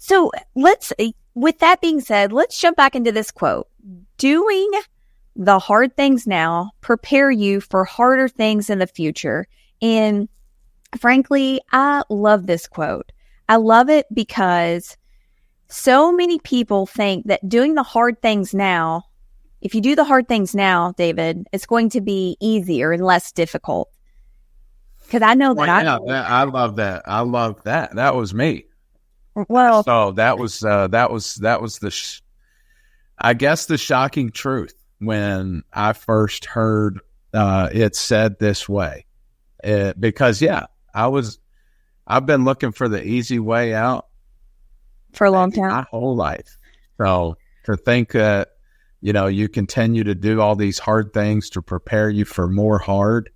So with that being said, let's jump back into this quote. Doing the hard things now prepare you for harder things in the future. And frankly, I love this quote. I love it because so many people think that doing the hard things now, if you do the hard things now, David, it's going to be easier and less difficult. Because I know that I love that. I love that. That was me. Well, so that was I guess the shocking truth when I first heard it said this way. Because I've been looking for the easy way out for a long time, my whole life. So to think that, you continue to do all these hard things to prepare you for more hard,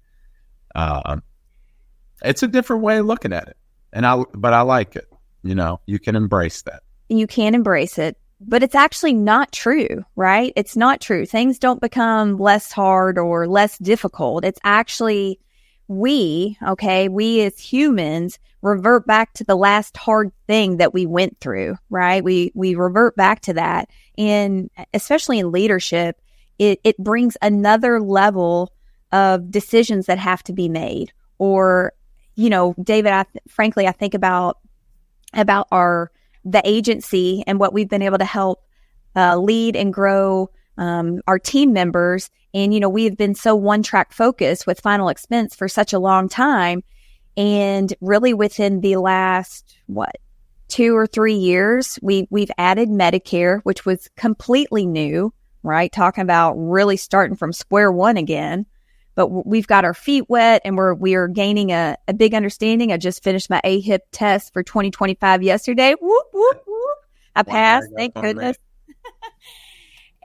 it's a different way of looking at it. But I like it. You can embrace that. You can embrace it, but it's actually not true, right? It's not true. Things don't become less hard or less difficult. It's actually we as humans revert back to the last hard thing that we went through, right? We revert back to that. And especially in leadership, it brings another level of decisions that have to be made. Or, David, I think about the agency and what we've been able to help lead and grow our team members. And, we have been so one-track focused with final expense for such a long time. And really within the last, 2 or 3 years, we've added Medicare, which was completely new, right? Talking about really starting from square one again. But we've got our feet wet and we are gaining a big understanding. I just finished my HIPE test for 2025 yesterday. Whoop, whoop, whoop. I passed. Thank goodness.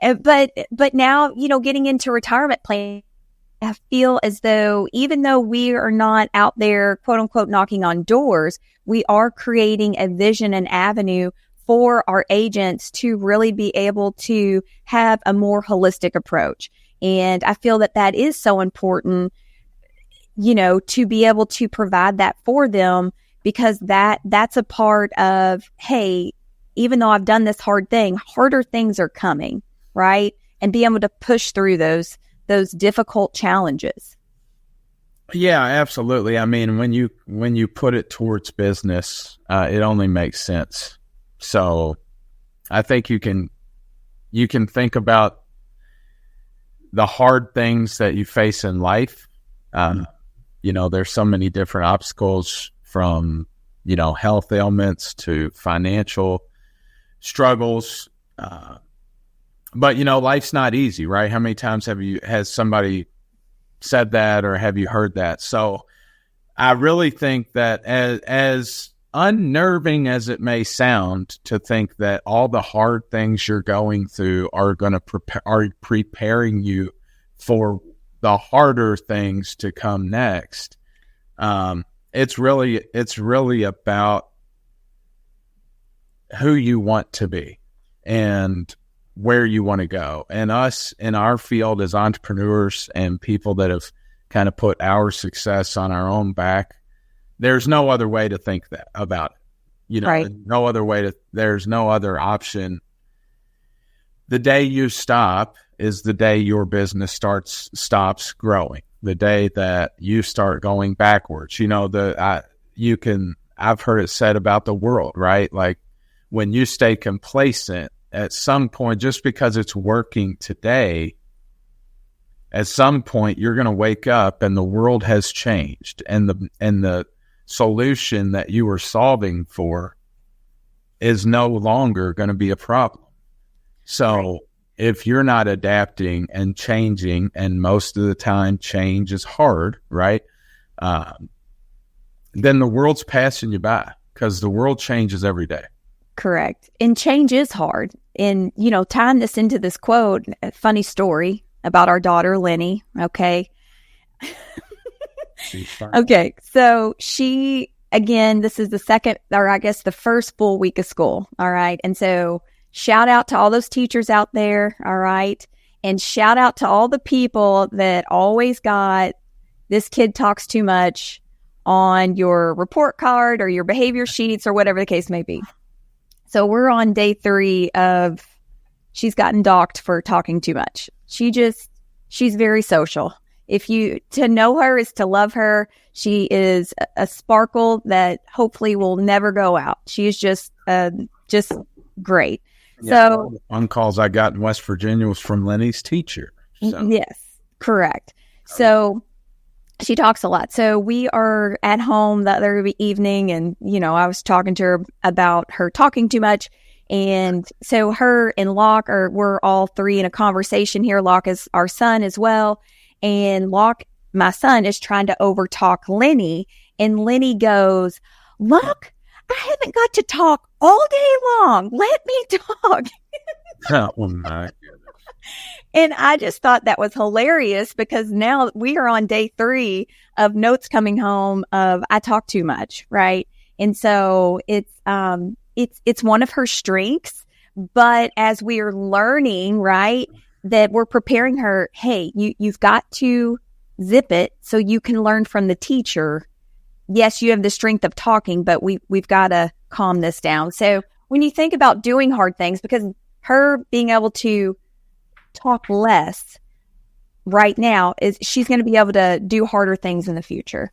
But now, getting into retirement plan, I feel as though even though we are not out there, quote unquote, knocking on doors, we are creating a vision and avenue for our agents to really be able to have a more holistic approach. And I feel that is so important, to be able to provide that for them, because that's a part of, hey, even though I've done this hard thing, harder things are coming, right? And be able to push through those difficult challenges. Yeah, absolutely. I mean, when you put it towards business, it only makes sense. So I think you can think about the hard things that you face in life. There's so many different obstacles from, health ailments to financial struggles. But, life's not easy, right? How many times has somebody said that, or have you heard that? So I really think that as unnerving as it may sound to think that all the hard things you're going through are preparing you for the harder things to come next. It's really about who you want to be and where you want to go. And us in our field as entrepreneurs and people that have kind of put our success on our own back, there's no other way to think about it. Right. There's no other option. The day you stop is the day your business stops growing. The day that you start going backwards. I've heard it said about the world, right? Like when you stay complacent at some point, just because it's working today, at some point you're going to wake up and the world has changed, and the solution that you were solving for is no longer going to be a problem. So if you're not adapting and changing, and most of the time change is hard, right? Then the world's passing you by, because the world changes every day. Correct. And change is hard. And, tying this into this quote, a funny story about our daughter, Lenny. Okay. Okay. So she, again, this is the first full week of school. All right. And so shout out to all those teachers out there. All right. And shout out to all the people that always got this kid talks too much on your report card or your behavior sheets or whatever the case may be. So we're on day 3 of she's gotten docked for talking too much. She's very social. To know her is to love her. She is a sparkle that hopefully will never go out. She is just great. Yeah, So the phone calls I got in West Virginia was from Lenny's teacher. So. Yes, correct. So she talks a lot. So we are at home the other evening, and, I was talking to her about her talking too much. And so her and Locke we're all 3 in a conversation here. Locke is our son as well. And Locke, my son, is trying to overtalk Lenny. And Lenny goes, "Locke, I haven't got to talk all day long. Let me talk." Oh, my goodness. And I just thought that was hilarious, because now we are on day 3 of notes coming home of I talk too much, right? And so it's one of her strengths, but as we are learning, right, that we're preparing her, hey, you've got to zip it so you can learn from the teacher. Yes, you have the strength of talking, but we've got to calm this down. So when you think about doing hard things, because her being able to talk less right now, she's going to be able to do harder things in the future.